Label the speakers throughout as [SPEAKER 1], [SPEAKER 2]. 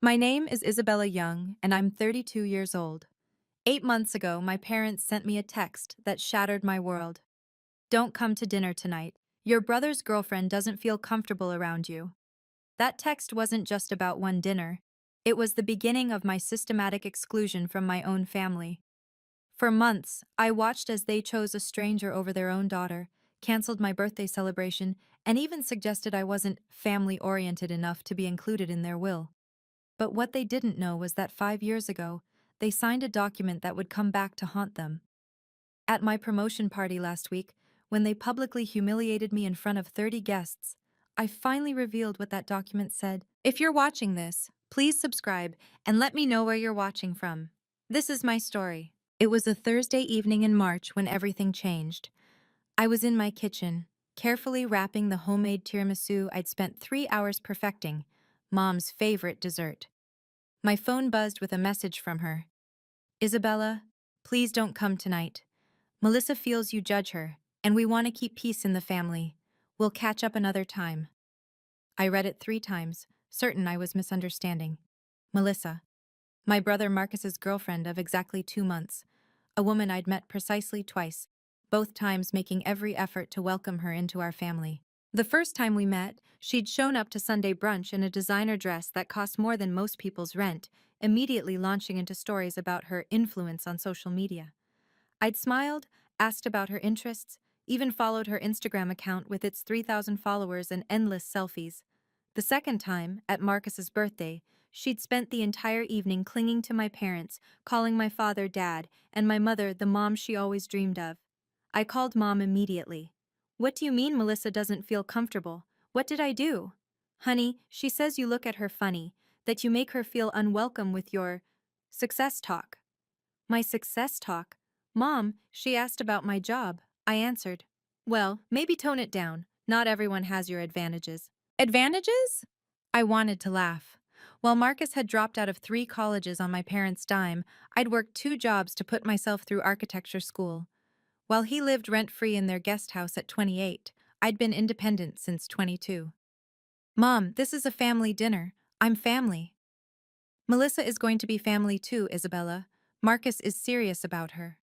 [SPEAKER 1] My name is Isabella Young, and I'm 32 years old. 8 months ago, my parents sent me a text that shattered my world. Don't come to dinner tonight. Your brother's girlfriend doesn't feel comfortable around you. That text wasn't just about one dinner. It was the beginning of my systematic exclusion from my own family. For months, I watched as they chose a stranger over their own daughter, canceled my birthday celebration, and even suggested I wasn't family-oriented enough to be included in their will. But what they didn't know was that 5 years ago, they signed a document that would come back to haunt them. At my promotion party last week, when they publicly humiliated me in front of 30 guests, I finally revealed what that document said. If you're watching this, please subscribe and let me know where you're watching from. This is my story. It was a Thursday evening in March when everything changed. I was in my kitchen, carefully wrapping the homemade tiramisu I'd spent 3 hours perfecting, Mom's favorite dessert. My phone buzzed with a message from her. Isabella, please don't come tonight. Melissa feels you judge her, and we want to keep peace in the family. We'll catch up another time. I read it 3 times, certain I was misunderstanding. Melissa, my brother Marcus's girlfriend of exactly 2 months, a woman I'd met precisely twice, both times making every effort to welcome her into our family. The first time we met, she'd shown up to Sunday brunch in a designer dress that cost more than most people's rent, immediately launching into stories about her influence on social media. I'd smiled, asked about her interests, even followed her Instagram account with its 3,000 followers and endless selfies. The second time, at Marcus's birthday, she'd spent the entire evening clinging to my parents, calling my father Dad, and my mother the mom she always dreamed of. I called Mom immediately. What do you mean Melissa doesn't feel comfortable? What did I do? Honey, she says you look at her funny, that you make her feel unwelcome with your success talk. My success talk? Mom, she asked about my job. I answered. Well, maybe tone it down. Not everyone has your advantages. Advantages? I wanted to laugh. While Marcus had dropped out of 3 colleges on my parents' dime, I'd worked 2 jobs to put myself through architecture school. While he lived rent-free in their guest house at 28, I'd been independent since 22. Mom, this is a family dinner. I'm family. Melissa is going to be family too, Isabella. Marcus is serious about her.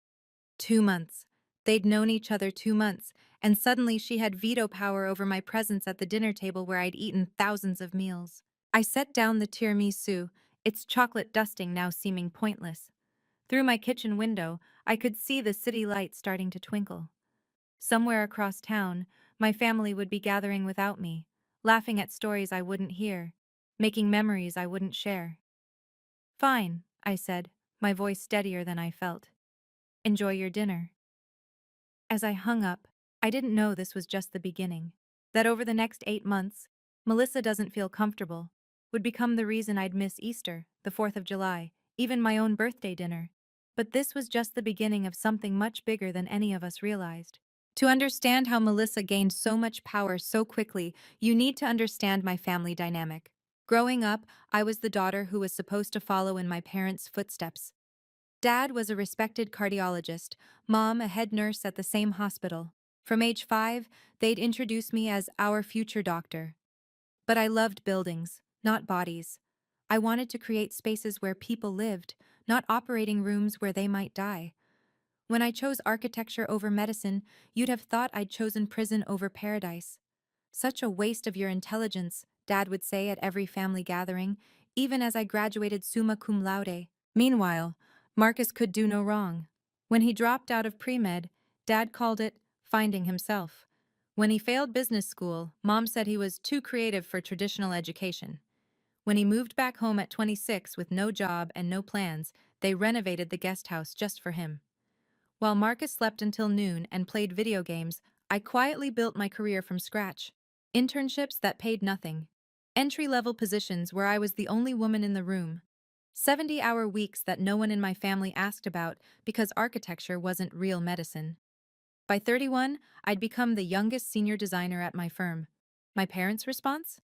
[SPEAKER 1] 2 months. They'd known each other 2 months, and suddenly she had veto power over my presence at the dinner table where I'd eaten thousands of meals. I set down the tiramisu, its chocolate dusting now seeming pointless. Through my kitchen window, I could see the city lights starting to twinkle. Somewhere across town, my family would be gathering without me, laughing at stories I wouldn't hear, making memories I wouldn't share. Fine, I said, my voice steadier than I felt. Enjoy your dinner. As I hung up, I didn't know this was just the beginning. That over the next 8 months, Melissa doesn't feel comfortable would become the reason I'd miss Easter, the 4th of July, even my own birthday dinner. But this was just the beginning of something much bigger than any of us realized. To understand how Melissa gained so much power so quickly, you need to understand my family dynamic. Growing up, I was the daughter who was supposed to follow in my parents' footsteps. Dad was a respected cardiologist, Mom a head nurse at the same hospital. From age 5, they'd introduce me as our future doctor. But I loved buildings, not bodies. I wanted to create spaces where people lived, not operating rooms where they might die. When I chose architecture over medicine, you'd have thought I'd chosen prison over paradise. Such a waste of your intelligence, Dad would say at every family gathering, even as I graduated summa cum laude. Meanwhile, Marcus could do no wrong. When he dropped out of pre-med, Dad called it finding himself. When he failed business school, Mom said he was too creative for traditional education. When he moved back home at 26 with no job and no plans, they renovated the guest house just for him. While Marcus slept until noon and played video games, I quietly built my career from scratch. Internships that paid nothing. Entry-level positions where I was the only woman in the room. 70-hour weeks that no one in my family asked about because architecture wasn't real medicine. By 31, I'd become the youngest senior designer at my firm. My parents' response?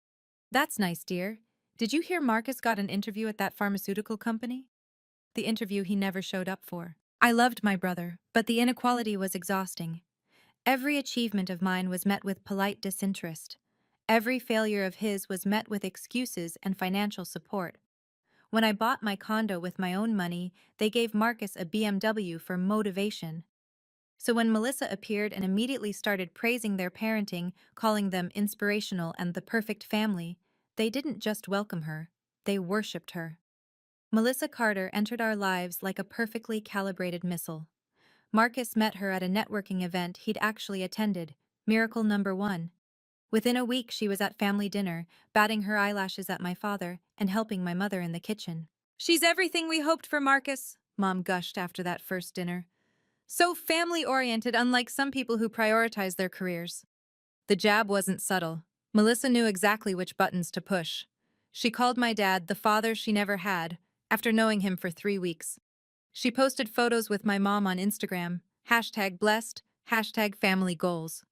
[SPEAKER 1] That's nice, dear. Did you hear Marcus got an interview at that pharmaceutical company? The interview he never showed up for. I loved my brother, but the inequality was exhausting. Every achievement of mine was met with polite disinterest. Every failure of his was met with excuses and financial support. When I bought my condo with my own money, they gave Marcus a BMW for motivation. So when Melissa appeared and immediately started praising their parenting, calling them inspirational and the perfect family, they didn't just welcome her, they worshipped her. Melissa Carter entered our lives like a perfectly calibrated missile. Marcus met her at a networking event he'd actually attended, Miracle Number One. Within a week, she was at family dinner, batting her eyelashes at my father and helping my mother in the kitchen. She's everything we hoped for, Marcus, Mom gushed after that first dinner. So family-oriented, unlike some people who prioritize their careers. The jab wasn't subtle. Melissa knew exactly which buttons to push. She called my dad the father she never had, after knowing him for 3 weeks. She posted photos with my mom on Instagram, #blessed, #family goals.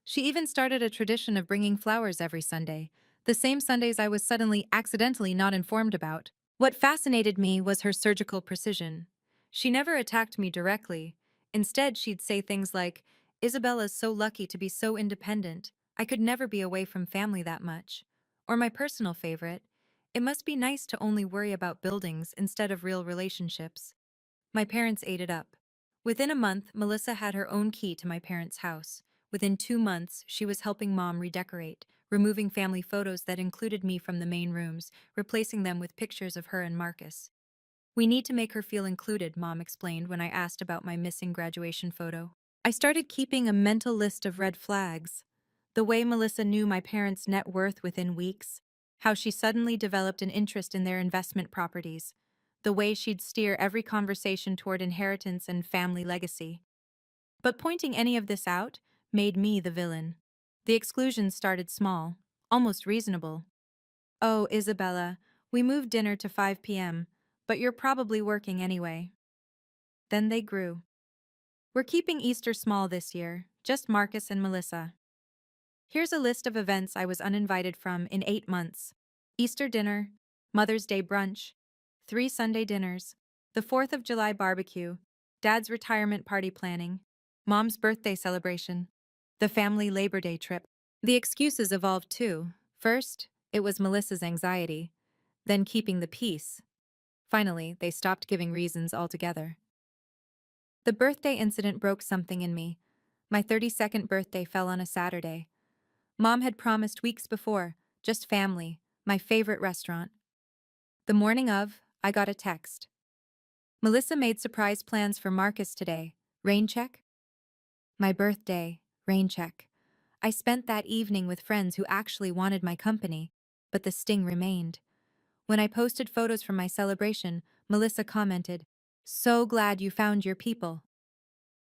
[SPEAKER 1] She even started a tradition of bringing flowers every Sunday, the same Sundays I was suddenly accidentally not informed about. What fascinated me was her surgical precision. She never attacked me directly. Instead, she'd say things like, "Isabella's so lucky to be so independent. I could never be away from family that much." Or my personal favorite, "It must be nice to only worry about buildings instead of real relationships." My parents ate it up. Within a month, Melissa had her own key to my parents' house. Within 2 months, she was helping Mom redecorate, removing family photos that included me from the main rooms, replacing them with pictures of her and Marcus. "We need to make her feel included," Mom explained when I asked about my missing graduation photo. I started keeping a mental list of red flags. The way Melissa knew my parents' net worth within weeks, how she suddenly developed an interest in their investment properties, the way she'd steer every conversation toward inheritance and family legacy. But pointing any of this out made me the villain. The exclusions started small, almost reasonable. "Oh, Isabella, we moved dinner to 5 p.m., but you're probably working anyway." Then they grew. "We're keeping Easter small this year, just Marcus and Melissa." Here's a list of events I was uninvited from in 8 months. Easter dinner, Mother's Day brunch, 3 Sunday dinners, the 4th of July barbecue, Dad's retirement party planning, Mom's birthday celebration, the family Labor Day trip. The excuses evolved too. First, it was Melissa's anxiety, then keeping the peace. Finally, they stopped giving reasons altogether. The birthday incident broke something in me. My 32nd birthday fell on a Saturday. Mom had promised weeks before, just family, my favorite restaurant. The morning of, I got a text. "Melissa made surprise plans for Marcus today. Rain check?" My birthday, rain check. I spent that evening with friends who actually wanted my company, but the sting remained. When I posted photos from my celebration, Melissa commented, "So glad you found your people."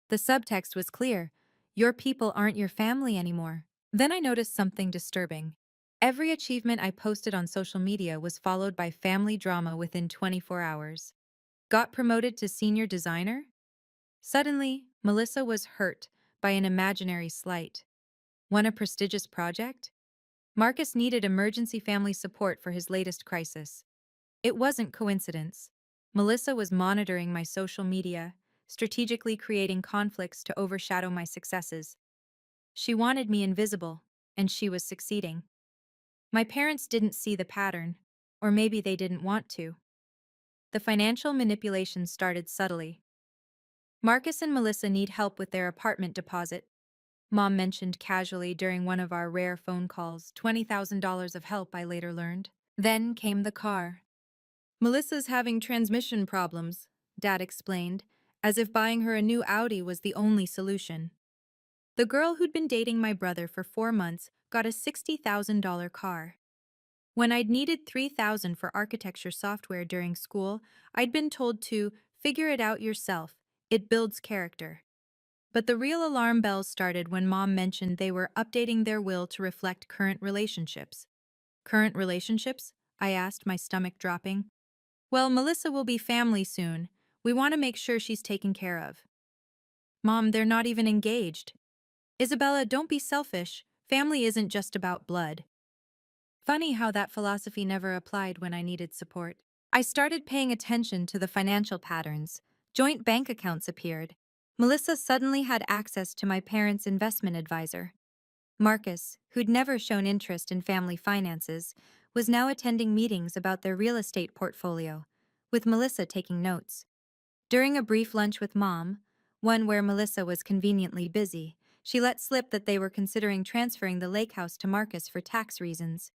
[SPEAKER 1] The subtext was clear: your people aren't your family anymore. Then I noticed something disturbing. Every achievement I posted on social media was followed by family drama within 24 hours. Got promoted to senior designer? Suddenly, Melissa was hurt by an imaginary slight. Won a prestigious project? Marcus needed emergency family support for his latest crisis. It wasn't coincidence. Melissa was monitoring my social media, strategically creating conflicts to overshadow my successes. She wanted me invisible, and she was succeeding. My parents didn't see the pattern, or maybe they didn't want to. The financial manipulation started subtly. "Marcus and Melissa need help with their apartment deposit," Mom mentioned casually during one of our rare phone calls. $20,000 of help, I later learned. Then came the car. "Melissa's having transmission problems," Dad explained, as if buying her a new Audi was the only solution. The girl who'd been dating my brother for 4 months got a $60,000 car. When I'd needed $3,000 for architecture software during school, I'd been told to figure it out yourself. It builds character. But the real alarm bells started when Mom mentioned they were updating their will to reflect current relationships. "Current relationships?" I asked, my stomach dropping. "Well, Melissa will be family soon. We want to make sure she's taken care of." "Mom, they're not even engaged." "Isabella, don't be selfish. Family isn't just about blood." Funny how that philosophy never applied when I needed support. I started paying attention to the financial patterns. Joint bank accounts appeared. Melissa suddenly had access to my parents' investment advisor. Marcus, who'd never shown interest in family finances, was now attending meetings about their real estate portfolio, with Melissa taking notes. During a brief lunch with Mom, one where Melissa was conveniently busy, she let slip that they were considering transferring the lake house to Marcus for tax reasons.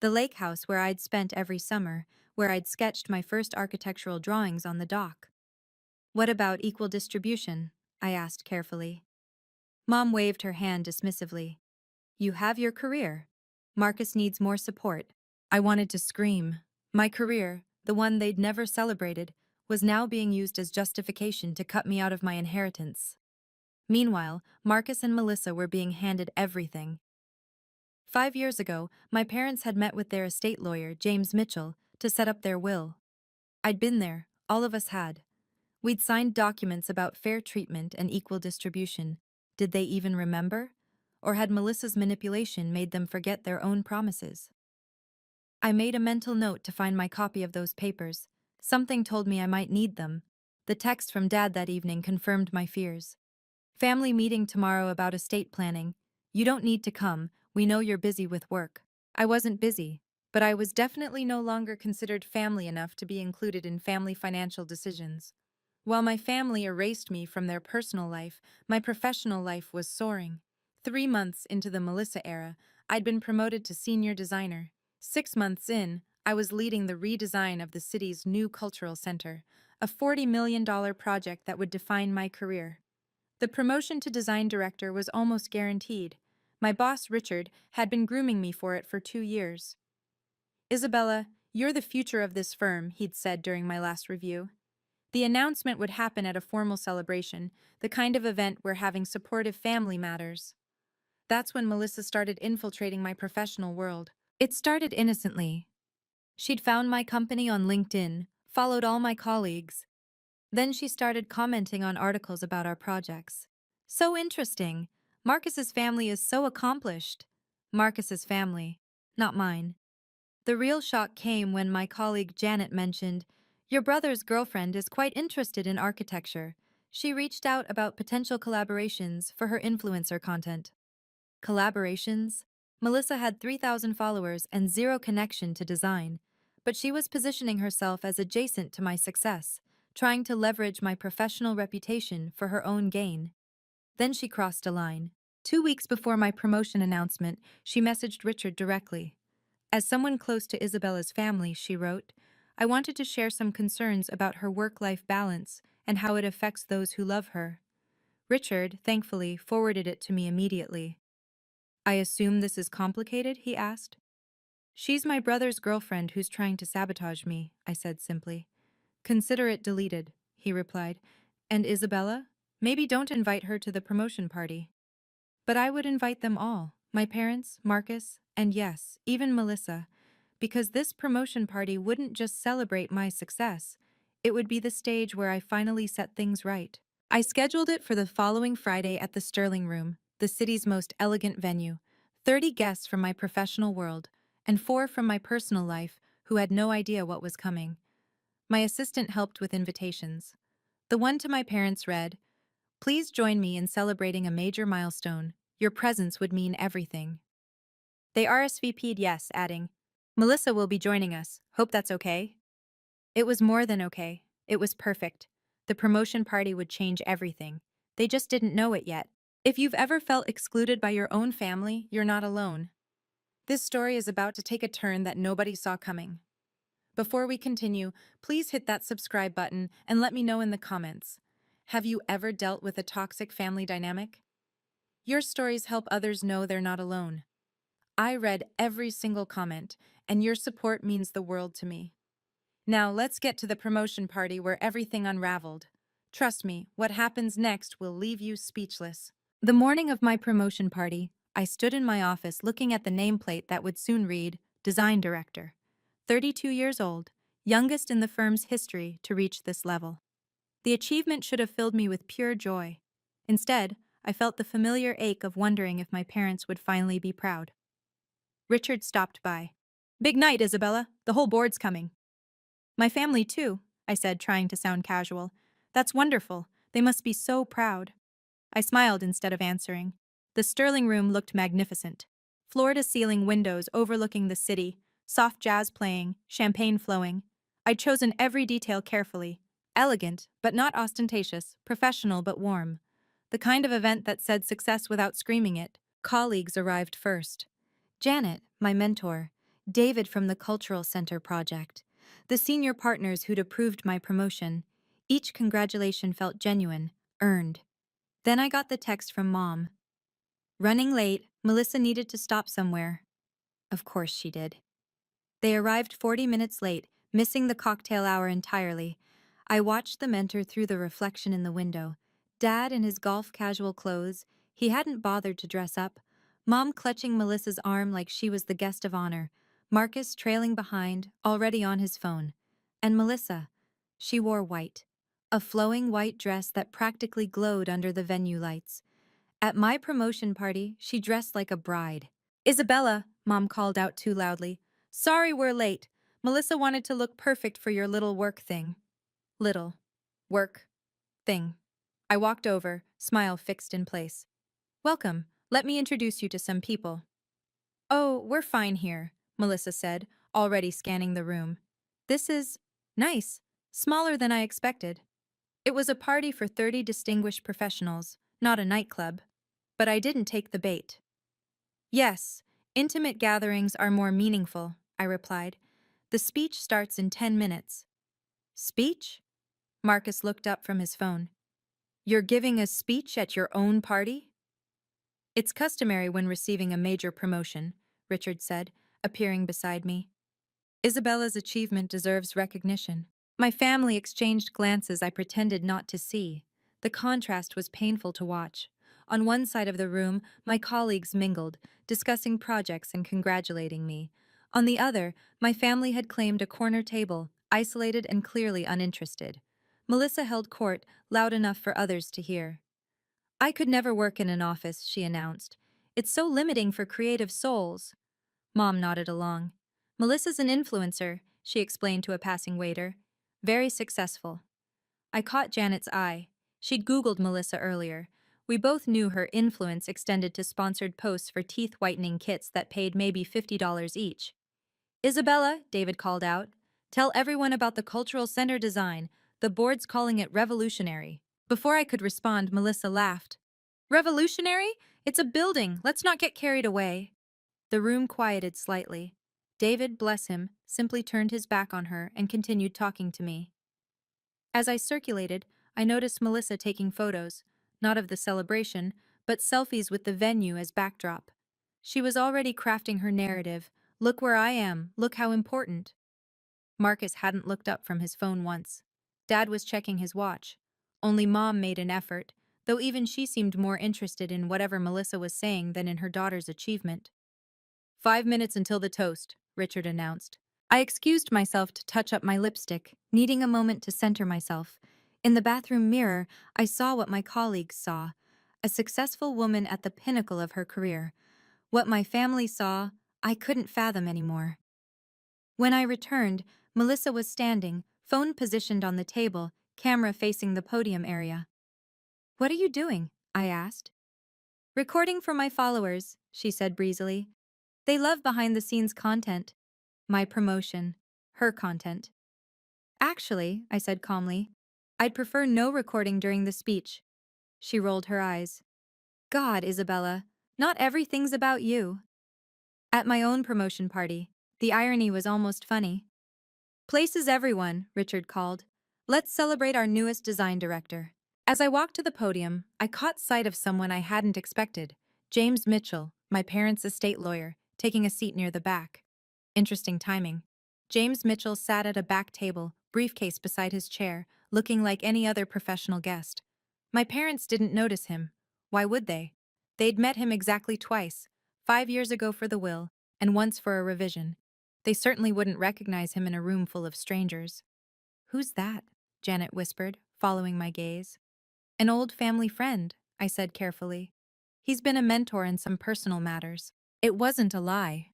[SPEAKER 1] The lake house where I'd spent every summer, where I'd sketched my first architectural drawings on the dock. What about equal distribution? I asked carefully. Mom waved her hand dismissively. You have your career. Marcus needs more support. I wanted to scream. My career, the one they'd never celebrated, was now being used as justification to cut me out of my inheritance. Meanwhile, Marcus and Melissa were being handed everything. 5 years ago, my parents had met with their estate lawyer, James Mitchell, to set up their will. I'd been there, all of us had. We'd signed documents about fair treatment and equal distribution. Did they even remember? Or had Melissa's manipulation made them forget their own promises? I made a mental note to find my copy of those papers. Something told me I might need them. The text from Dad that evening confirmed my fears. Family meeting tomorrow about estate planning. You don't need to come, we know you're busy with work. I wasn't busy, but I was definitely no longer considered family enough to be included in family financial decisions. While my family erased me from their personal life, my professional life was soaring. 3 months into the Melissa era, I'd been promoted to senior designer. 6 months in, I was leading the redesign of the city's new cultural center, a $40 million project that would define my career. The promotion to design director was almost guaranteed. My boss, Richard, had been grooming me for it for 2 years. Isabella, you're the future of this firm, he'd said during my last review. The announcement would happen at a formal celebration, the kind of event where having supportive family matters. That's when Melissa started infiltrating my professional world. It started innocently. She'd found my company on LinkedIn, followed all my colleagues. Then she started commenting on articles about our projects. So interesting. Marcus's family is so accomplished. Marcus's family, not mine. The real shock came when my colleague Janet mentioned, your brother's girlfriend is quite interested in architecture. She reached out about potential collaborations for her influencer content. Collaborations? Melissa had 3,000 followers and zero connection to design, but she was positioning herself as adjacent to my success, trying to leverage my professional reputation for her own gain. Then she crossed a line. 2 weeks before my promotion announcement, she messaged Richard directly. As someone close to Isabella's family, she wrote, I wanted to share some concerns about her work-life balance and how it affects those who love her. Richard, thankfully, forwarded it to me immediately. I assume this is complicated, he asked. She's my brother's girlfriend who's trying to sabotage me, I said simply. Consider it deleted, he replied. And Isabella? Maybe don't invite her to the promotion party. But I would invite them all, my parents, Marcus, and yes, even Melissa, because this promotion party wouldn't just celebrate my success, it would be the stage where I finally set things right. I scheduled it for the following Friday at the Sterling Room, the city's most elegant venue. 30 guests from my professional world, and 4 from my personal life who had no idea what was coming. My assistant helped with invitations. The one to my parents read, Please join me in celebrating a major milestone. Your presence would mean everything. They RSVP'd yes, adding, Melissa will be joining us. Hope that's okay? It was more than okay. It was perfect. The promotion party would change everything. They just didn't know it yet. If you've ever felt excluded by your own family, you're not alone. This story is about to take a turn that nobody saw coming. Before we continue, please hit that subscribe button and let me know in the comments. Have you ever dealt with a toxic family dynamic? Your stories help others know they're not alone. I read every single comment, and your support means the world to me. Now let's get to the promotion party where everything unraveled. Trust me, what happens next will leave you speechless. The morning of my promotion party, I stood in my office looking at the nameplate that would soon read, Design Director. 32 years old, youngest in the firm's history to reach this level. The achievement should have filled me with pure joy. Instead, I felt the familiar ache of wondering if my parents would finally be proud. Richard stopped by. Big night, Isabella. The whole board's coming. My family, too, I said, trying to sound casual. That's wonderful. They must be so proud. I smiled instead of answering. The Sterling Room looked magnificent. Floor-to-ceiling windows overlooking the city, Soft jazz playing, champagne flowing. I'd chosen every detail carefully. Elegant, but not ostentatious, professional but warm. The kind of event that said success without screaming it. Colleagues arrived first. Janet, my mentor. David from the Cultural Center project. The senior partners who'd approved my promotion. Each congratulation felt genuine, earned. Then I got the text from Mom. Running late, Melissa needed to stop somewhere. Of course she did. They arrived 40 minutes late, missing the cocktail hour entirely. I watched them enter through the reflection in the window. Dad in his golf casual clothes, he hadn't bothered to dress up. Mom clutching Melissa's arm like she was the guest of honor. Marcus trailing behind, already on his phone. And Melissa, she wore white. A flowing white dress that practically glowed under the venue lights. At my promotion party, she dressed like a bride. Isabella, Mom called out too loudly. Sorry we're late. Melissa wanted to look perfect for your little work thing. Little. Work. Thing. I walked over, smile fixed in place. Welcome. Let me introduce you to some people. Oh, we're fine here, Melissa said, already scanning the room. This is nice. Smaller than I expected. It was a party for 30 distinguished professionals, not a nightclub. But I didn't take the bait. Yes, intimate gatherings are more meaningful, I replied. The speech starts in 10 minutes. Speech? Marcus looked up from his phone. You're giving a speech at your own party? It's customary when receiving a major promotion, Richard said, appearing beside me. Isabella's achievement deserves recognition. My family exchanged glances I pretended not to see. The contrast was painful to watch. On one side of the room, my colleagues mingled, discussing projects and congratulating me. On the other, my family had claimed a corner table, isolated and clearly uninterested. Melissa held court, loud enough for others to hear. I could never work in an office, she announced. It's so limiting for creative souls. Mom nodded along. Melissa's an influencer, she explained to a passing waiter. Very successful. I caught Janet's eye. She'd Googled Melissa earlier. We both knew her influence extended to sponsored posts for teeth whitening kits that paid maybe $50 each. Isabella, David called out. Tell everyone about the cultural center design. The board's calling it revolutionary. Before I could respond, Melissa laughed. Revolutionary? It's a building. Let's not get carried away. The room quieted slightly. David, bless him, simply turned his back on her and continued talking to me. As I circulated, I noticed Melissa taking photos, not of the celebration, but selfies with the venue as backdrop. She was already crafting her narrative. Look where I am, look how important. Marcus hadn't looked up from his phone once. Dad was checking his watch. Only Mom made an effort, though even she seemed more interested in whatever Melissa was saying than in her daughter's achievement. 5 minutes until the toast, Richard announced. I excused myself to touch up my lipstick, needing a moment to center myself. In the bathroom mirror, I saw what my colleagues saw. A successful woman at the pinnacle of her career. What my family saw, I couldn't fathom anymore. When I returned, Melissa was standing, phone positioned on the table, camera facing the podium area. What are you doing? I asked. Recording for my followers, she said breezily. They love behind-the-scenes content. My promotion. Her content. Actually, I said calmly, I'd prefer no recording during the speech. She rolled her eyes. God, Isabella, not everything's about you. At my own promotion party, the irony was almost funny. Places everyone, Richard called. Let's celebrate our newest design director. As I walked to the podium, I caught sight of someone I hadn't expected. James Mitchell, my parents' estate lawyer, taking a seat near the back. Interesting timing. James Mitchell sat at a back table, briefcase beside his chair, looking like any other professional guest. My parents didn't notice him. Why would they? They'd met him exactly twice, 5 years ago for the will, and once for a revision. They certainly wouldn't recognize him in a room full of strangers. Who's that? Janet whispered, following my gaze. An old family friend, I said carefully. He's been a mentor in some personal matters. It wasn't a lie.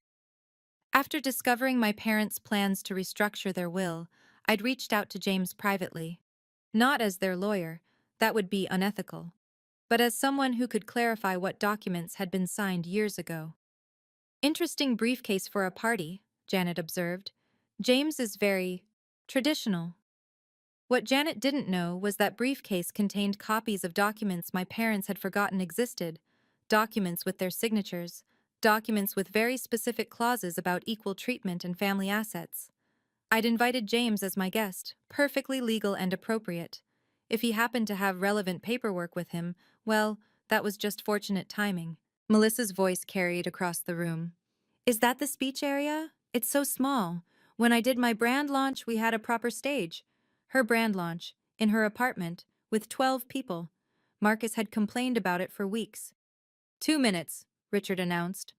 [SPEAKER 1] After discovering my parents' plans to restructure their will, I'd reached out to James privately. Not as their lawyer, that would be unethical, but as someone who could clarify what documents had been signed years ago. Interesting briefcase for a party, Janet observed. James is very traditional. What Janet didn't know was that briefcase contained copies of documents my parents had forgotten existed, documents with their signatures, documents with very specific clauses about equal treatment and family assets. I'd invited James as my guest, perfectly legal and appropriate. If he happened to have relevant paperwork with him, well, that was just fortunate timing. Melissa's voice carried across the room. Is that the speech area? It's so small. When I did my brand launch, we had a proper stage. Her brand launch, in her apartment, with 12 people. Marcus had complained about it for weeks. 2 minutes, Richard announced.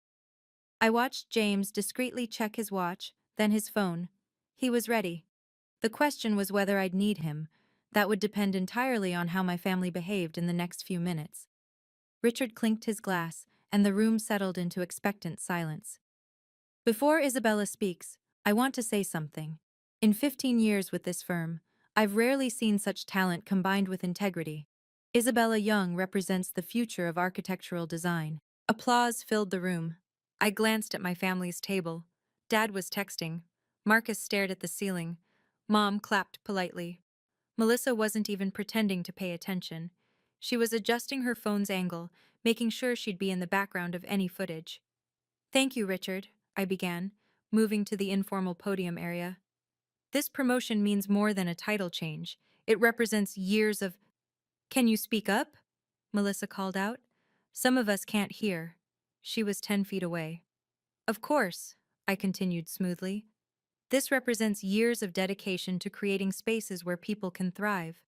[SPEAKER 1] I watched James discreetly check his watch, then his phone. He was ready. The question was whether I'd need him. That would depend entirely on how my family behaved in the next few minutes. Richard clinked his glass, and the room settled into expectant silence. Before Isabella speaks, I want to say something. In 15 years with this firm, I've rarely seen such talent combined with integrity. Isabella Young represents the future of architectural design. Applause filled the room. I glanced at my family's table. Dad was texting. Marcus stared at the ceiling. Mom clapped politely. Melissa wasn't even pretending to pay attention. She was adjusting her phone's angle, making sure she'd be in the background of any footage. Thank you, Richard, I began, moving to the informal podium area. This promotion means more than a title change. It represents years of— Can you speak up? Melissa called out. Some of us can't hear. She was 10 feet away. Of course, I continued smoothly. This represents years of dedication to creating spaces where people can thrive.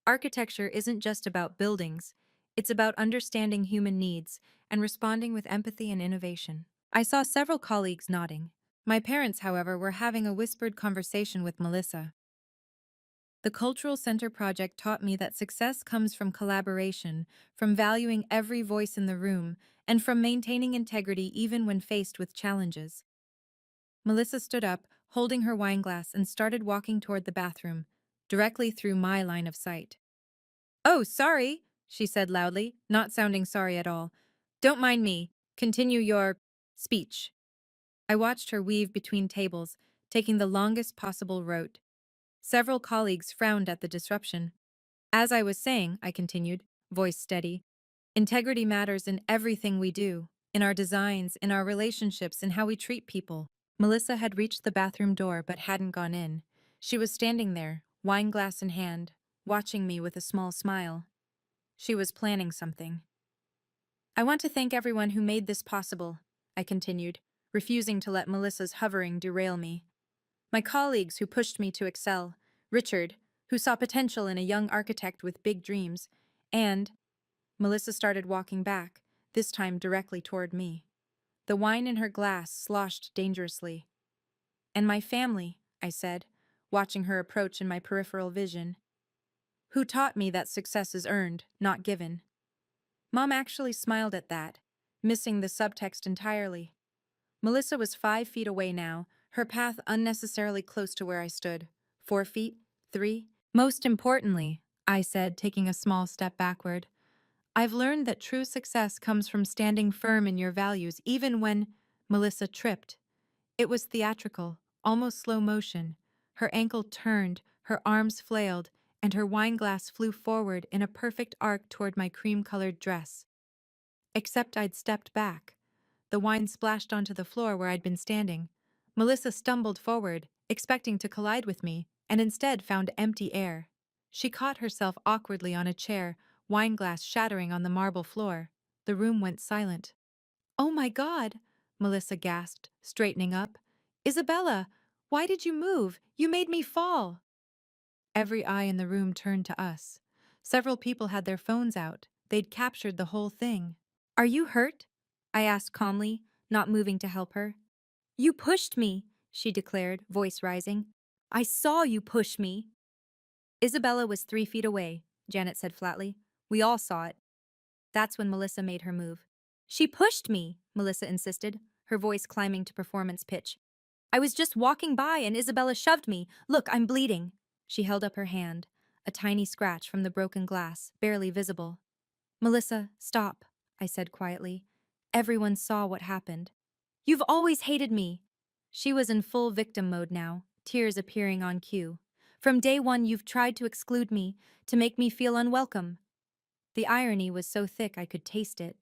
[SPEAKER 1] Architecture isn't just about buildings, it's about understanding human needs and responding with empathy and innovation. I saw several colleagues nodding. My parents, however, were having a whispered conversation with Melissa. The Cultural Center project taught me that success comes from collaboration, from valuing every voice in the room, and from maintaining integrity even when faced with challenges. Melissa stood up, holding her wineglass, and started walking toward the bathroom, directly through my line of sight. Oh, sorry, she said loudly, not sounding sorry at all. Don't mind me. Continue your speech. I watched her weave between tables, taking the longest possible route. Several colleagues frowned at the disruption. As I was saying, I continued, voice steady, integrity matters in everything we do, in our designs, in our relationships, in how we treat people. Melissa had reached the bathroom door but hadn't gone in. She was standing there, wineglass in hand, watching me with a small smile. She was planning something. I want to thank everyone who made this possible, I continued, refusing to let Melissa's hovering derail me. My colleagues who pushed me to excel, Richard, who saw potential in a young architect with big dreams, and— Melissa started walking back, this time directly toward me. The wine in her glass sloshed dangerously. And my family, I said, watching her approach in my peripheral vision. Who taught me that success is earned, not given. Mom actually smiled at that, missing the subtext entirely. Melissa was 5 feet away now, her path unnecessarily close to where I stood. 4 feet? 3? Most importantly, I said, taking a small step backward, I've learned that true success comes from standing firm in your values even when— Melissa tripped. It was theatrical, almost slow motion. Her ankle turned, her arms flailed, and her wineglass flew forward in a perfect arc toward my cream-colored dress. Except I'd stepped back. The wine splashed onto the floor where I'd been standing. Melissa stumbled forward, expecting to collide with me, and instead found empty air. She caught herself awkwardly on a chair, wineglass shattering on the marble floor. The room went silent. Oh my God, Melissa gasped, straightening up. Isabella, why did you move? You made me fall. Every eye in the room turned to us. Several people had their phones out. They'd captured the whole thing. Are you hurt? I asked calmly, not moving to help her. You pushed me, she declared, voice rising. I saw you push me. Isabella was 3 feet away, Janet said flatly. We all saw it. That's when Melissa made her move. She pushed me, Melissa insisted, her voice climbing to performance pitch. I was just walking by and Isabella shoved me. Look, I'm bleeding. She held up her hand, a tiny scratch from the broken glass, barely visible. Melissa, stop, I said quietly. Everyone saw what happened. You've always hated me. She was in full victim mode now, tears appearing on cue. From day one, you've tried to exclude me, to make me feel unwelcome. The irony was so thick I could taste it.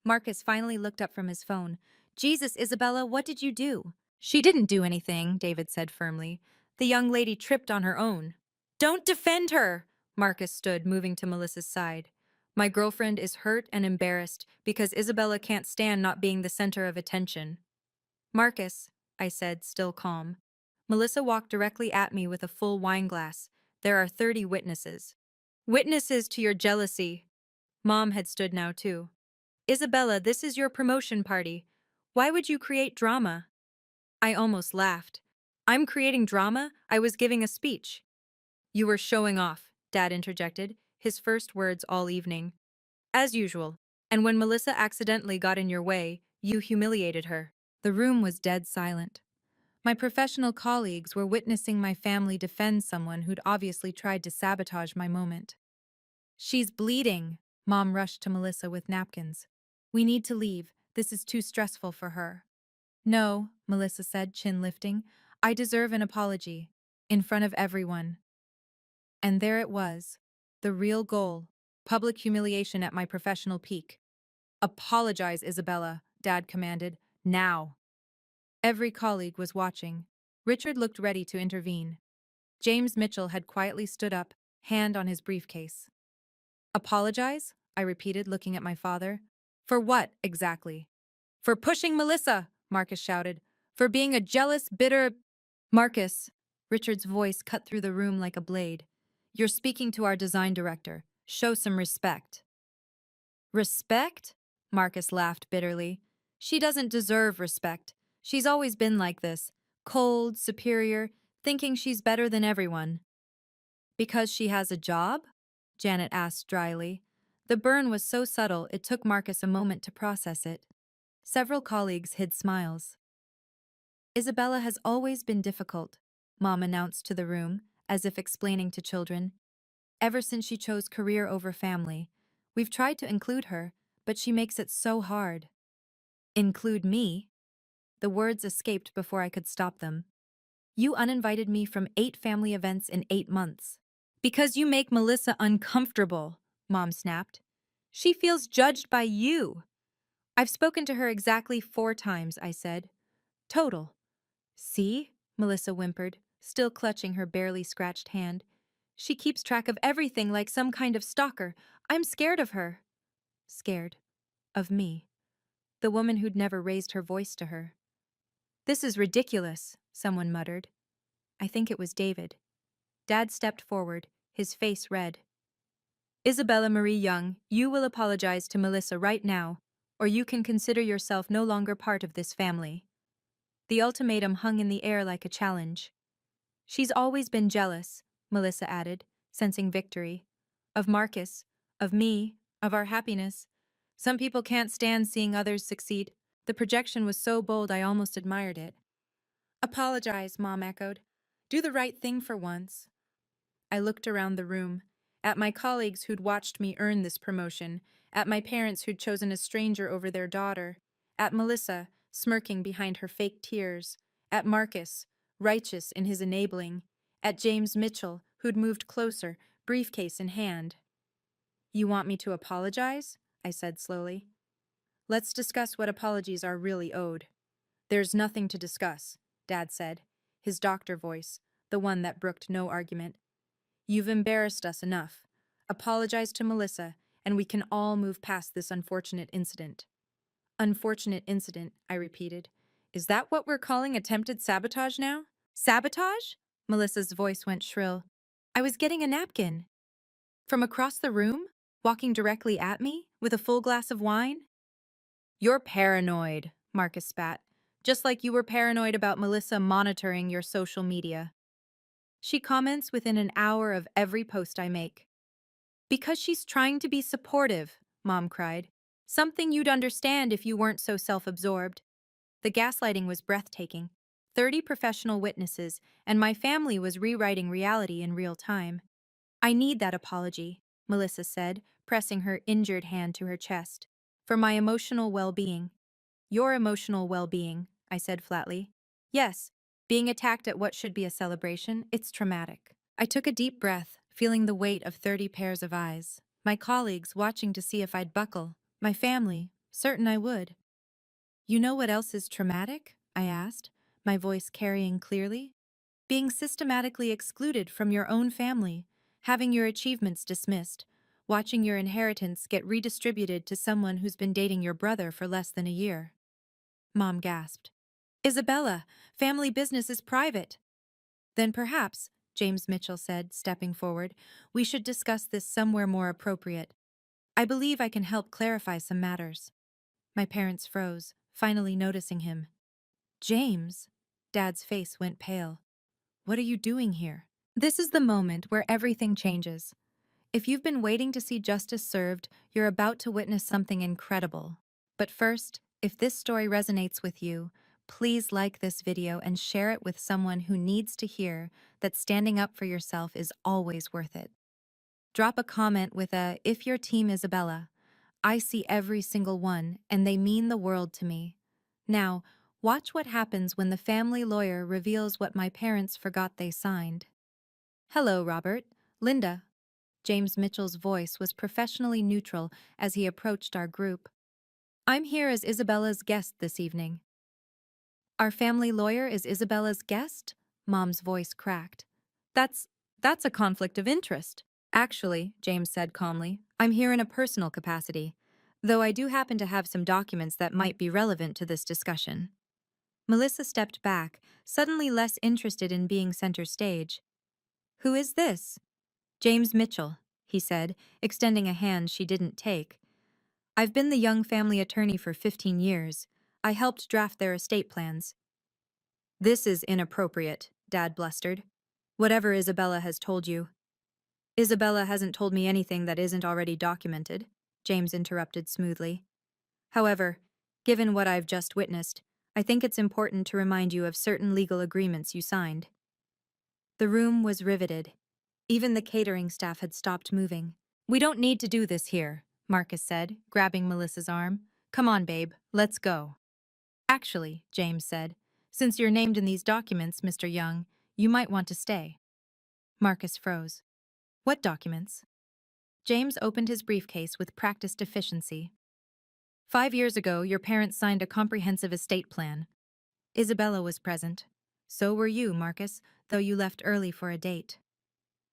[SPEAKER 1] Marcus finally looked up from his phone. Jesus, Isabella, what did you do? She didn't do anything, David said firmly. The young lady tripped on her own. Don't defend her! Marcus stood, moving to Melissa's side. My girlfriend is hurt and embarrassed because Isabella can't stand not being the center of attention. Marcus, I said, still calm. Melissa walked directly at me with a full wine glass. There are 30 witnesses. Witnesses to your jealousy. Mom had stood now, too. Isabella, this is your promotion party. Why would you create drama? I almost laughed. I'm creating drama? I was giving a speech. You were showing off, Dad interjected, his first words all evening. As usual. And when Melissa accidentally got in your way, you humiliated her. The room was dead silent. My professional colleagues were witnessing my family defend someone who'd obviously tried to sabotage my moment. She's bleeding. Mom rushed to Melissa with napkins. We need to leave. This is too stressful for her. No, Melissa said, chin lifting. I deserve an apology. In front of everyone. And there it was. The real goal. Public humiliation at my professional peak. Apologize, Isabella, Dad commanded. Now. Every colleague was watching. Richard looked ready to intervene. James Mitchell had quietly stood up, hand on his briefcase. Apologize? I repeated, looking at my father. For what, exactly? For pushing Melissa, Marcus shouted. For being a jealous, bitter... Marcus, Richard's voice cut through the room like a blade. You're speaking to our design director. Show some respect. Respect? Marcus laughed bitterly. She doesn't deserve respect. She's always been like this. Cold, superior, thinking she's better than everyone. Because she has a job? Janet asked dryly. The burn was so subtle it took Marcus a moment to process it. Several colleagues hid smiles. Isabella has always been difficult, Mom announced to the room, as if explaining to children. Ever since she chose career over family, we've tried to include her, but she makes it so hard. Include me? The words escaped before I could stop them. You uninvited me from 8 family events in 8 months. Because you make Melissa uncomfortable, Mom snapped. She feels judged by you. I've spoken to her exactly 4 times, I said. Total. See? Melissa whimpered, still clutching her barely scratched hand. She keeps track of everything like some kind of stalker. I'm scared of her. Scared. Of me. The woman who'd never raised her voice to her. This is ridiculous, someone muttered. I think it was David. Dad stepped forward, his face red. Isabella Marie Young, you will apologize to Melissa right now, or you can consider yourself no longer part of this family. The ultimatum hung in the air like a challenge. She's always been jealous, Melissa added, sensing victory. Of Marcus, of me, of our happiness. Some people can't stand seeing others succeed. The projection was so bold I almost admired it. Apologize, Mom echoed. Do the right thing for once. I looked around the room, at my colleagues who'd watched me earn this promotion, at my parents who'd chosen a stranger over their daughter, at Melissa, smirking behind her fake tears, at Marcus, righteous in his enabling, at James Mitchell, who'd moved closer, briefcase in hand. You want me to apologize? I said slowly. Let's discuss what apologies are really owed. There's nothing to discuss, Dad said, his doctor voice, the one that brooked no argument. You've embarrassed us enough. Apologize to Melissa, and we can all move past this unfortunate incident. Unfortunate incident, I repeated. Is that what we're calling attempted sabotage now? Sabotage? Melissa's voice went shrill. I was getting a napkin. From across the room? Walking directly at me? With a full glass of wine? You're paranoid, Marcus spat. Just like you were paranoid about Melissa monitoring your social media. She comments within an hour of every post I make. Because she's trying to be supportive, Mom cried. Something you'd understand if you weren't so self-absorbed. The gaslighting was breathtaking. 30 professional witnesses, and my family was rewriting reality in real time. I need that apology, Melissa said, pressing her injured hand to her chest. For my emotional well-being. Your emotional well-being, I said flatly. Yes, being attacked at what should be a celebration, it's traumatic. I took a deep breath, feeling the weight of 30 pairs of eyes. My colleagues watching to see if I'd buckle. My family, certain I would. You know what else is traumatic? I asked, my voice carrying clearly. Being systematically excluded from your own family, having your achievements dismissed, watching your inheritance get redistributed to someone who's been dating your brother for less than a year. Mom gasped. Isabella, family business is private. Then perhaps, James Mitchell said, stepping forward, we should discuss this somewhere more appropriate. I believe I can help clarify some matters. My parents froze, finally noticing him. James? Dad's face went pale. What are you doing here? This is the moment where everything changes. If you've been waiting to see justice served, you're about to witness something incredible. But first, if this story resonates with you, please like this video and share it with someone who needs to hear that standing up for yourself is always worth it. Drop a comment with a, "If your team Isabella." I see every single one, and they mean the world to me. Now, watch what happens when the family lawyer reveals what my parents forgot they signed. Hello, Robert. Linda. James Mitchell's voice was professionally neutral as he approached our group. I'm here as Isabella's guest this evening. Our family lawyer is Isabella's guest? Mom's voice cracked. That's a conflict of interest. Actually, James said calmly, I'm here in a personal capacity, though I do happen to have some documents that might be relevant to this discussion. Melissa stepped back, suddenly less interested in being center stage. Who is this? James Mitchell, he said, extending a hand she didn't take. I've been the Young family attorney for 15 years. I helped draft their estate plans. This is inappropriate, Dad blustered. Whatever Isabella has told you. Isabella hasn't told me anything that isn't already documented, James interrupted smoothly. However, given what I've just witnessed, I think it's important to remind you of certain legal agreements you signed. The room was riveted. Even the catering staff had stopped moving. We don't need to do this here, Marcus said, grabbing Melissa's arm. Come on, babe, let's go. Actually, James said, since you're named in these documents, Mr. Young, you might want to stay. Marcus froze. What documents? James opened his briefcase with practiced efficiency. 5 years ago, your parents signed a comprehensive estate plan. Isabella was present. So were you, Marcus, though you left early for a date.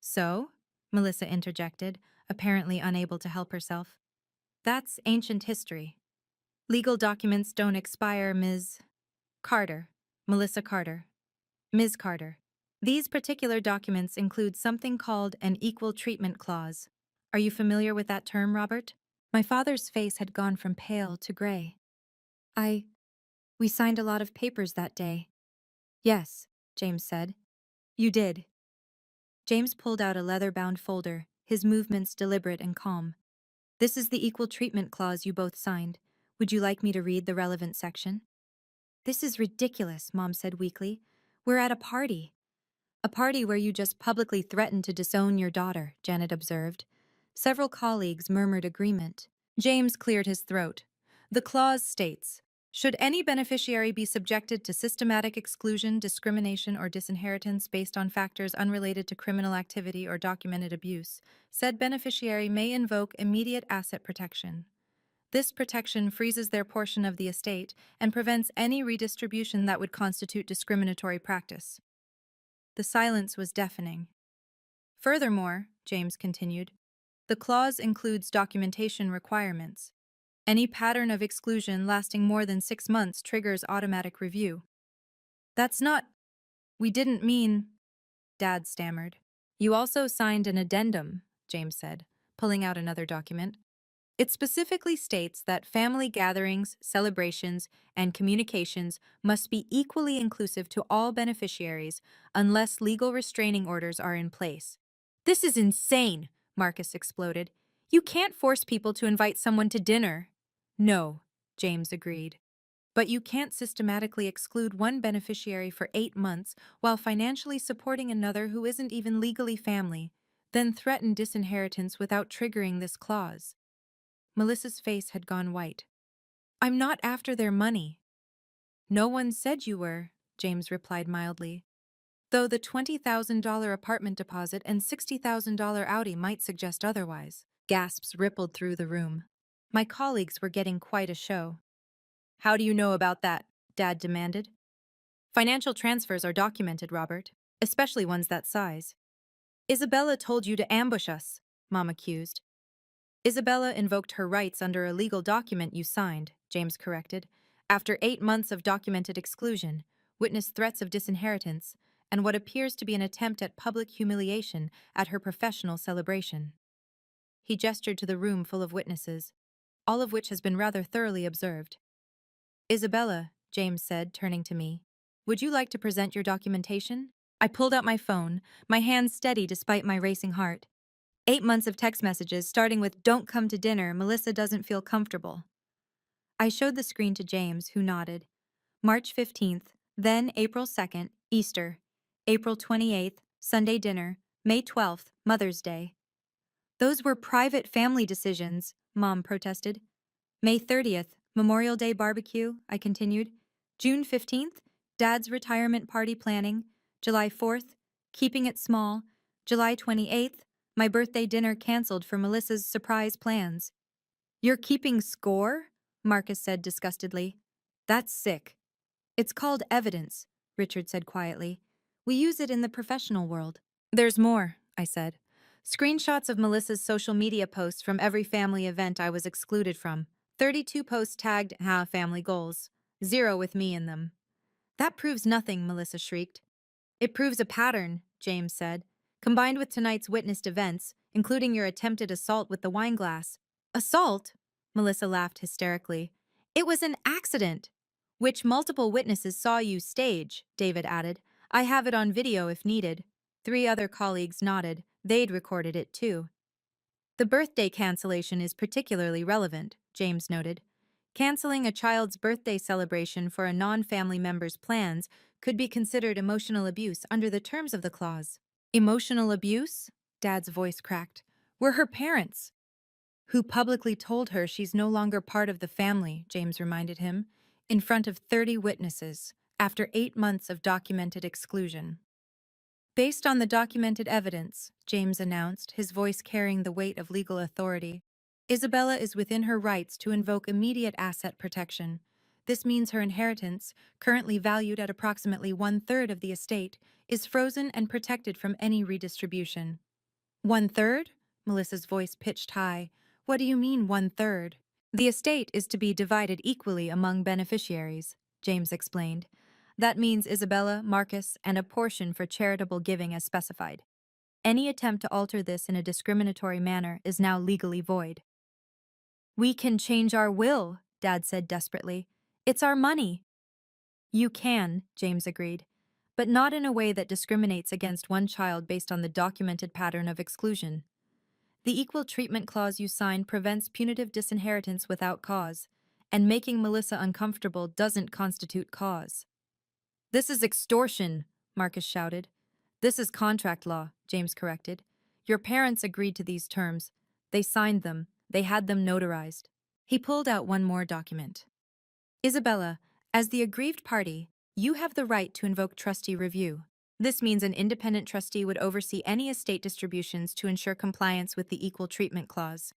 [SPEAKER 1] So? Melissa interjected, apparently unable to help herself. That's ancient history. Legal documents don't expire, Ms. Carter. Melissa Carter. Ms. Carter. These particular documents include something called an equal treatment clause. Are you familiar with that term, Robert? My father's face had gone from pale to gray. We signed a lot of papers that day. Yes, James said. You did. James pulled out a leather-bound folder, his movements deliberate and calm. This is the equal treatment clause you both signed. Would you like me to read the relevant section? This is ridiculous, Mom said weakly. We're at a party. A party where you just publicly threatened to disown your daughter, Janet observed. Several colleagues murmured agreement. James cleared his throat. The clause states, should any beneficiary be subjected to systematic exclusion, discrimination, or disinheritance based on factors unrelated to criminal activity or documented abuse, said beneficiary may invoke immediate asset protection. This protection freezes their portion of the estate and prevents any redistribution that would constitute discriminatory practice. The silence was deafening. Furthermore, James continued, the clause includes documentation requirements. Any pattern of exclusion lasting more than 6 months triggers automatic review. That's not... We didn't mean... Dad stammered. You also signed an addendum, James said, pulling out another document. It specifically states that family gatherings, celebrations, and communications must be equally inclusive to all beneficiaries unless legal restraining orders are in place. This is insane, Marcus exploded. You can't force people to invite someone to dinner. No, James agreed. But you can't systematically exclude one beneficiary for 8 months while financially supporting another who isn't even legally family, then threaten disinheritance without triggering this clause. Melissa's face had gone white. I'm not after their money. No one said you were, James replied mildly. Though the $20,000 apartment deposit and $60,000 Audi might suggest otherwise. Gasps rippled through the room. My colleagues were getting quite a show. How do you know about that? Dad demanded. Financial transfers are documented, Robert, especially ones that size. Isabella told you to ambush us, Mom accused. Isabella invoked her rights under a legal document you signed, James corrected, after 8 months of documented exclusion, witnessed threats of disinheritance, and what appears to be an attempt at public humiliation at her professional celebration. He gestured to the room full of witnesses, all of which has been rather thoroughly observed. Isabella, James said, turning to me, would you like to present your documentation? I pulled out my phone, my hands steady despite my racing heart. 8 months of text messages, starting with "Don't come to dinner, Melissa doesn't feel comfortable." I showed the screen to James, who nodded. March 15th, then April 2nd, Easter. April 28th, Sunday dinner. May 12th, Mother's Day. Those were private family decisions, Mom protested. May 30th, Memorial Day barbecue, I continued. June 15th, Dad's retirement party planning. July 4th, keeping it small. July 28th, my birthday dinner canceled for Melissa's surprise plans. You're keeping score? Marcus said disgustedly. That's sick. It's called evidence, Richard said quietly. We use it in the professional world. There's more, I said. Screenshots of Melissa's social media posts from every family event I was excluded from. 32 posts tagged family goals. 0 with me in them. That proves nothing, Melissa shrieked. It proves a pattern, James said, combined with tonight's witnessed events, including your attempted assault with the wine glass. Assault? Melissa laughed hysterically. It was an accident, which multiple witnesses saw you stage, David added. I have it on video if needed. 3 other colleagues nodded. They'd recorded it too. The birthday cancellation is particularly relevant, James noted. Canceling a child's birthday celebration for a non-family member's plans could be considered emotional abuse under the terms of the clause. Emotional abuse? Dad's voice cracked. We're her parents. Who publicly told her she's no longer part of the family, James reminded him, in front of 30 witnesses, after 8 months of documented exclusion. Based on the documented evidence, James announced, his voice carrying the weight of legal authority, Isabella is within her rights to invoke immediate asset protection. This means her inheritance, currently valued at approximately 1/3 of the estate, is frozen and protected from any redistribution. 1/3? Melissa's voice pitched high. What do you mean 1/3? The estate is to be divided equally among beneficiaries, James explained. That means Isabella, Marcus, and a portion for charitable giving as specified. Any attempt to alter this in a discriminatory manner is now legally void. We can change our will, Dad said desperately. It's our money. You can, James agreed, but not in a way that discriminates against one child based on the documented pattern of exclusion. The equal treatment clause you signed prevents punitive disinheritance without cause, and making Melissa uncomfortable doesn't constitute cause. This is extortion, Marcus shouted. This is contract law, James corrected. Your parents agreed to these terms. They signed them. They had them notarized. He pulled out one more document. Isabella, as the aggrieved party, you have the right to invoke trustee review. This means an independent trustee would oversee any estate distributions to ensure compliance with the equal treatment clause.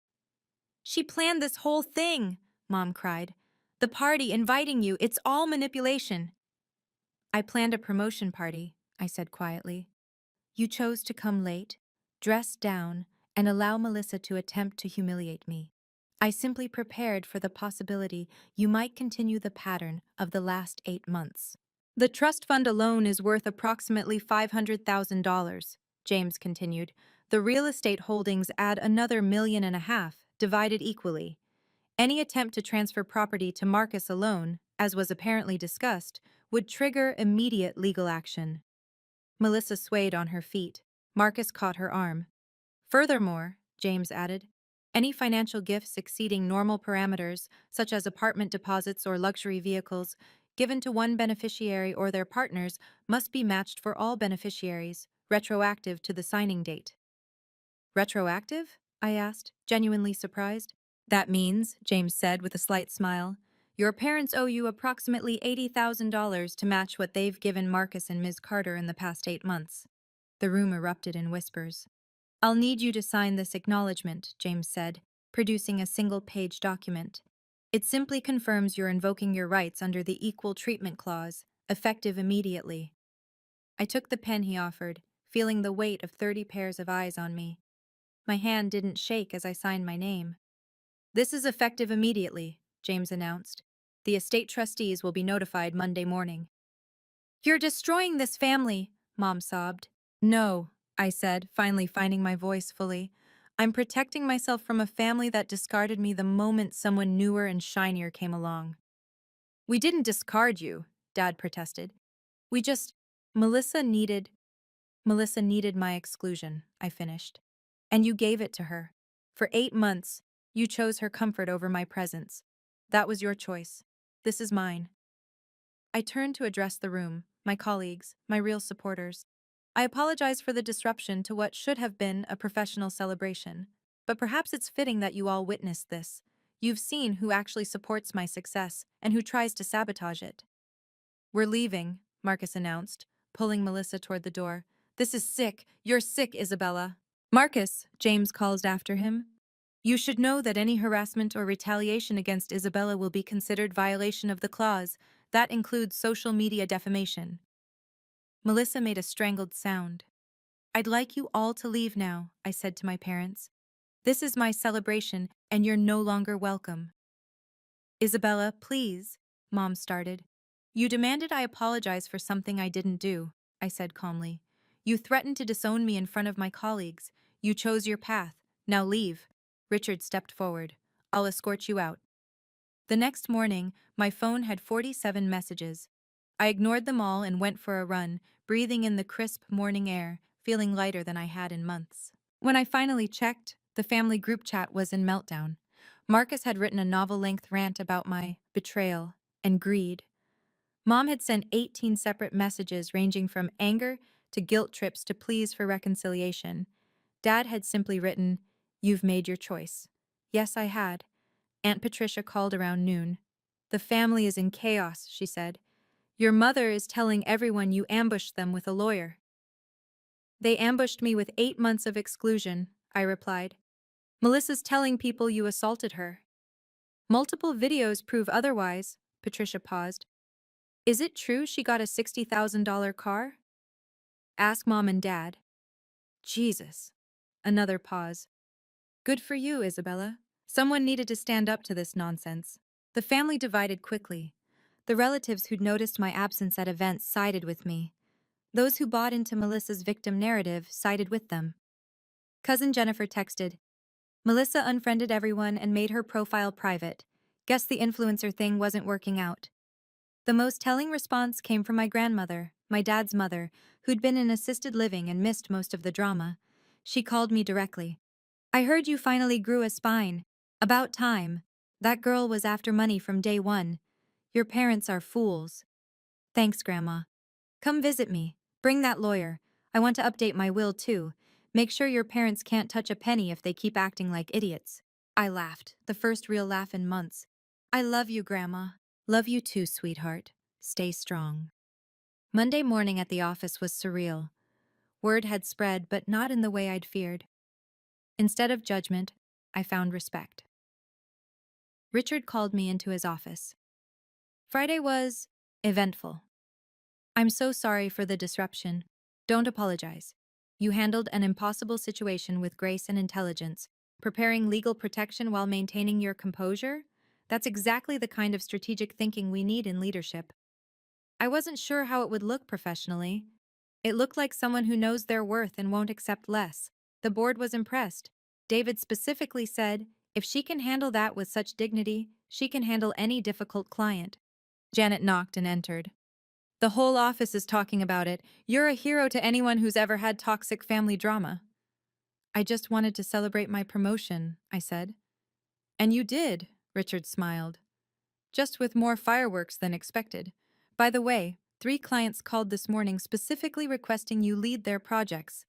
[SPEAKER 1] She planned this whole thing, Mom cried. The party inviting you, it's all manipulation. I planned a promotion party, I said quietly. You chose to come late, dress down, and allow Melissa to attempt to humiliate me. I simply prepared for the possibility you might continue the pattern of the last 8 months. The trust fund alone is worth approximately $500,000, James continued. The real estate holdings add another $1.5 million, divided equally. Any attempt to transfer property to Marcus alone, as was apparently discussed, would trigger immediate legal action. Melissa swayed on her feet. Marcus caught her arm. Furthermore, James added, any financial gifts exceeding normal parameters, such as apartment deposits or luxury vehicles, given to one beneficiary or their partners must be matched for all beneficiaries, retroactive to the signing date. Retroactive? I asked, genuinely surprised. That means, James said with a slight smile, Your parents owe you approximately $80,000 to match what they've given Marcus and Ms. Carter in the past 8 months. The room erupted in whispers. I'll need you to sign this acknowledgement, James said, producing a single-page document. It simply confirms you're invoking your rights under the Equal Treatment Clause, effective immediately. I took the pen he offered, feeling the weight of 30 pairs of eyes on me. My hand didn't shake as I signed my name. This is effective immediately, James announced. The estate trustees will be notified Monday morning. You're destroying this family, Mom sobbed. No, I said, finally finding my voice fully. I'm protecting myself from a family that discarded me the moment someone newer and shinier came along. We didn't discard you, Dad protested. We just… Melissa needed… Melissa needed my exclusion, I finished. And you gave it to her. For 8 months, you chose her comfort over my presence. That was your choice. This is mine. I turned to address the room, my colleagues, my real supporters. I apologize for the disruption to what should have been a professional celebration. But perhaps it's fitting that you all witnessed this. You've seen who actually supports my success and who tries to sabotage it. We're leaving, Marcus announced, pulling Melissa toward the door. This is sick. You're sick, Isabella. Marcus, James called after him. You should know that any harassment or retaliation against Isabella will be considered violation of the clause. That includes social media defamation. Melissa made a strangled sound. I'd like you all to leave now, I said to my parents. This is my celebration, and you're no longer welcome. Isabella, please, Mom started. You demanded I apologize for something I didn't do, I said calmly. You threatened to disown me in front of my colleagues. You chose your path. Now leave. Richard stepped forward. I'll escort you out. The next morning, my phone had 47 messages. I ignored them all and went for a run, breathing in the crisp morning air, feeling lighter than I had in months. When I finally checked, the family group chat was in meltdown. Marcus had written a novel-length rant about my betrayal and greed. Mom had sent 18 separate messages ranging from anger to guilt trips to pleas for reconciliation. Dad had simply written, "You've made your choice." Yes, I had. Aunt Patricia called around noon. The family is in chaos, she said. Your mother is telling everyone you ambushed them with a lawyer. They ambushed me with 8 months of exclusion, I replied. Melissa's telling people you assaulted her. Multiple videos prove otherwise, Patricia paused. Is it true she got a $60,000 car? Ask Mom and Dad. Jesus. Another pause. Good for you, Isabella. Someone needed to stand up to this nonsense. The family divided quickly. The relatives who'd noticed my absence at events sided with me. Those who bought into Melissa's victim narrative sided with them. Cousin Jennifer texted, Melissa unfriended everyone and made her profile private. Guess the influencer thing wasn't working out. The most telling response came from my grandmother, my dad's mother, who'd been in assisted living and missed most of the drama. She called me directly. I heard you finally grew a spine. About time. That girl was after money from day one. Your parents are fools. Thanks, Grandma. Come visit me. Bring that lawyer. I want to update my will too. Make sure your parents can't touch a penny if they keep acting like idiots. I laughed, the first real laugh in months. I love you, Grandma. Love you too, sweetheart. Stay strong. Monday morning at the office was surreal. Word had spread, but not in the way I'd feared. Instead of judgment, I found respect. Richard called me into his office. Friday was eventful. I'm so sorry for the disruption. Don't apologize. You handled an impossible situation with grace and intelligence, preparing legal protection while maintaining your composure. That's exactly the kind of strategic thinking we need in leadership. I wasn't sure how it would look professionally. It looked like someone who knows their worth and won't accept less. The board was impressed. David specifically said, if she can handle that with such dignity, she can handle any difficult client. Janet knocked and entered. The whole office is talking about it. You're a hero to anyone who's ever had toxic family drama. I just wanted to celebrate my promotion, I said. And you did, Richard smiled. Just with more fireworks than expected. By the way, 3 clients called this morning specifically requesting you lead their projects.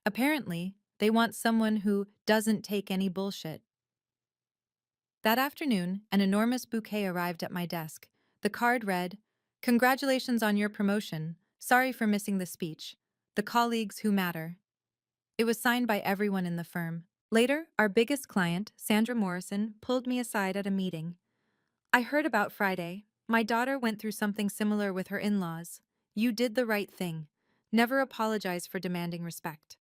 [SPEAKER 1] Apparently, they want someone who doesn't take any bullshit. That afternoon, an enormous bouquet arrived at my desk. The card read, "Congratulations on your promotion. Sorry for missing the speech. The colleagues who matter." It was signed by everyone in the firm. Later, our biggest client, Sandra Morrison, pulled me aside at a meeting. "I heard about Friday. My daughter went through something similar with her in-laws. You did the right thing. Never apologize for demanding respect."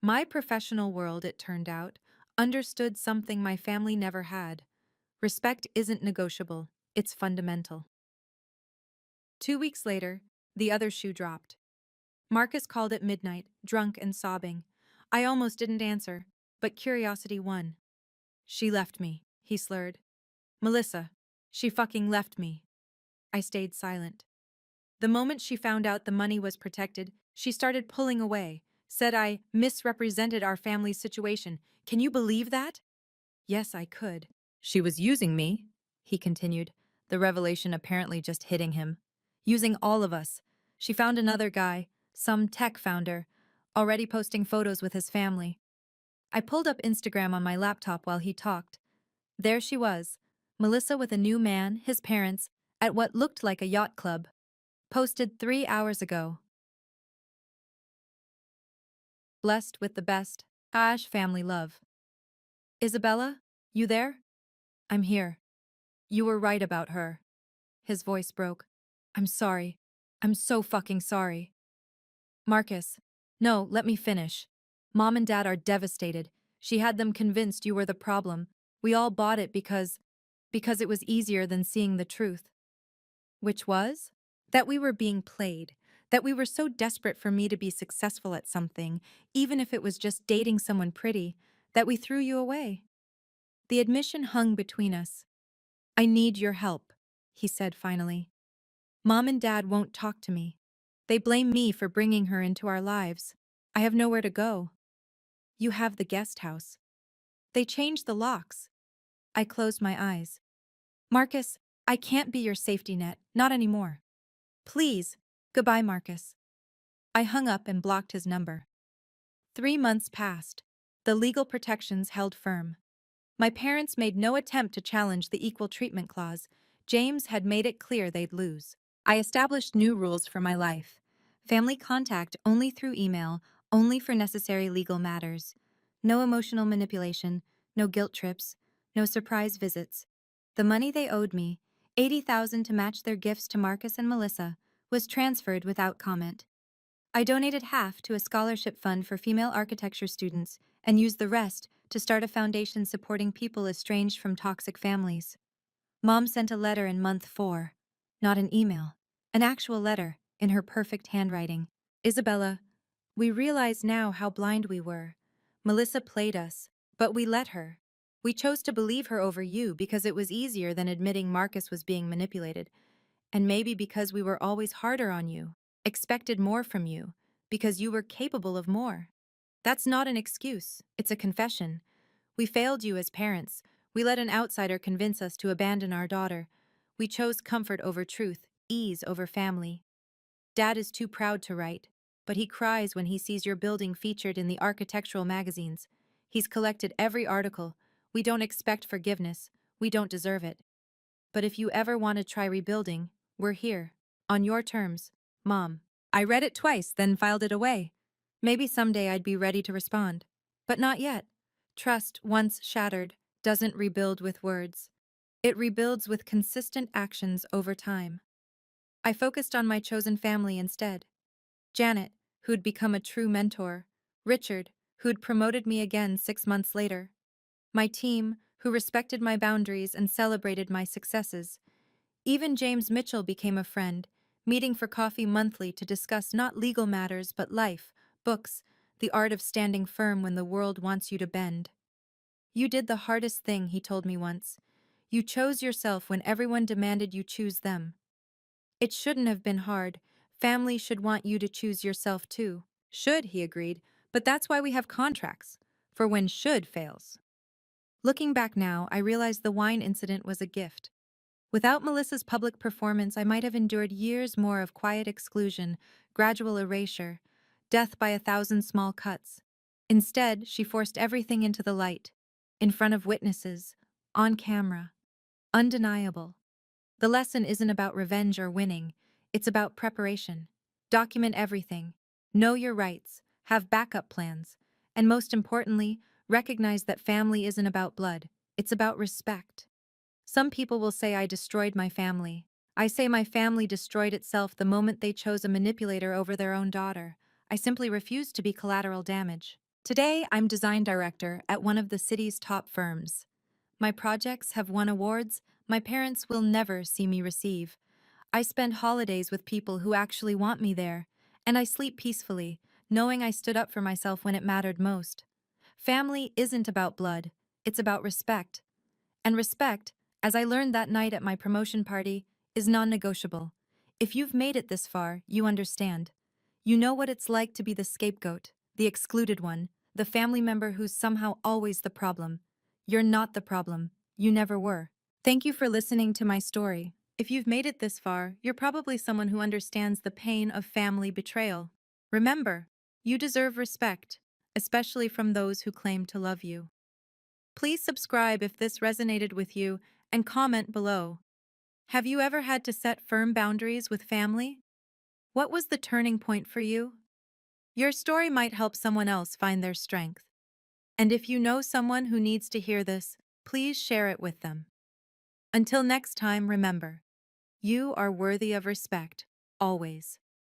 [SPEAKER 1] My professional world, it turned out, understood something my family never had. Respect isn't negotiable, it's fundamental. 2 weeks later, the other shoe dropped. Marcus called at midnight, drunk and sobbing. I almost didn't answer, but curiosity won. "She left me," he slurred. "Melissa, she fucking left me." I stayed silent. The moment she found out the money was protected, she started pulling away, said I misrepresented our family's situation. Can you believe that? Yes, I could. "She was using me," he continued, the revelation apparently just hitting him. "Using all of us. She found another guy, some tech founder, already posting photos with his family." I pulled up Instagram on my laptop while he talked. There she was, Melissa with a new man, his parents, at what looked like a yacht club. Posted 3 hours ago. "Blessed with the best. Ash family love." "Isabella? You there?" "I'm here. You were right about her." His voice broke. "I'm sorry. I'm so fucking sorry." "Marcus. No, let me finish. Mom and Dad are devastated. She had them convinced you were the problem. We all bought it because it was easier than seeing the truth." "Which was?" "That we were being played. That we were so desperate for me to be successful at something, even if it was just dating someone pretty, that we threw you away." The admission hung between us. "I need your help," he said finally. "Mom and Dad won't talk to me. They blame me for bringing her into our lives. I have nowhere to go." "You have the guest house." "They changed the locks." I closed my eyes. "Marcus, I can't be your safety net, not anymore. Please, goodbye, Marcus." I hung up and blocked his number. 3 months passed. The legal protections held firm. My parents made no attempt to challenge the equal treatment clause. James had made it clear they'd lose. I established new rules for my life. Family contact only through email, only for necessary legal matters. No emotional manipulation, no guilt trips, no surprise visits. The money they owed me, $80,000 to match their gifts to Marcus and Melissa, was transferred without comment. I donated half to a scholarship fund for female architecture students and used the rest to start a foundation supporting people estranged from toxic families. Mom sent a letter in month 4. Not an email. An actual letter, in her perfect handwriting. "Isabella, we realize now how blind we were. Melissa played us, but we let her. We chose to believe her over you because it was easier than admitting Marcus was being manipulated. And maybe because we were always harder on you, expected more from you, because you were capable of more. That's not an excuse, it's a confession. We failed you as parents. We let an outsider convince us to abandon our daughter. We chose comfort over truth, ease over family. Dad is too proud to write, but he cries when he sees your building featured in the architectural magazines. He's collected every article. We don't expect forgiveness. We don't deserve it. But if you ever want to try rebuilding, we're here. On your terms, Mom." I read it twice, then filed it away. Maybe someday I'd be ready to respond. But not yet. Trust, once shattered, doesn't rebuild with words. It rebuilds with consistent actions over time. I focused on my chosen family instead. Janet, who'd become a true mentor. Richard, who'd promoted me again 6 months later. My team, who respected my boundaries and celebrated my successes. Even James Mitchell became a friend, meeting for coffee monthly to discuss not legal matters but life, books, the art of standing firm when the world wants you to bend. "You did the hardest thing," he told me once. "You chose yourself when everyone demanded you choose them." It shouldn't have been hard. Family should want you to choose yourself too. "Should," he agreed, "but that's why we have contracts, for when should fails." Looking back now, I realize the wine incident was a gift. Without Melissa's public performance, I might have endured years more of quiet exclusion, gradual erasure, death by 1,000 small cuts. Instead, she forced everything into the light, in front of witnesses, On camera. Undeniable. The lesson isn't about revenge or winning, it's about preparation. Document everything. Know your rights, have backup plans, and most importantly, recognize that family isn't about blood, it's about respect. Some people will say I destroyed my family. I say my family destroyed itself the moment they chose a manipulator over their own daughter. I simply refuse to be collateral damage. Today, I'm design director at one of the city's top firms. My projects have won awards my parents will never see me receive. I spend holidays with people who actually want me there, and I sleep peacefully, knowing I stood up for myself when it mattered most. Family isn't about blood, it's about respect. And respect, as I learned that night at my promotion party, is non-negotiable. If you've made it this far, you understand. You know what it's like to be the scapegoat, the excluded one, the family member who's somehow always the problem. You're not the problem. You never were. Thank you for listening to my story. If you've made it this far, you're probably someone who understands the pain of family betrayal. Remember, you deserve respect, especially from those who claim to love you. Please subscribe if this resonated with you and comment below. Have you ever had to set firm boundaries with family? What was the turning point for you? Your story might help someone else find their strength. And if you know someone who needs to hear this, please share it with them. Until next time, remember, you are worthy of respect, always.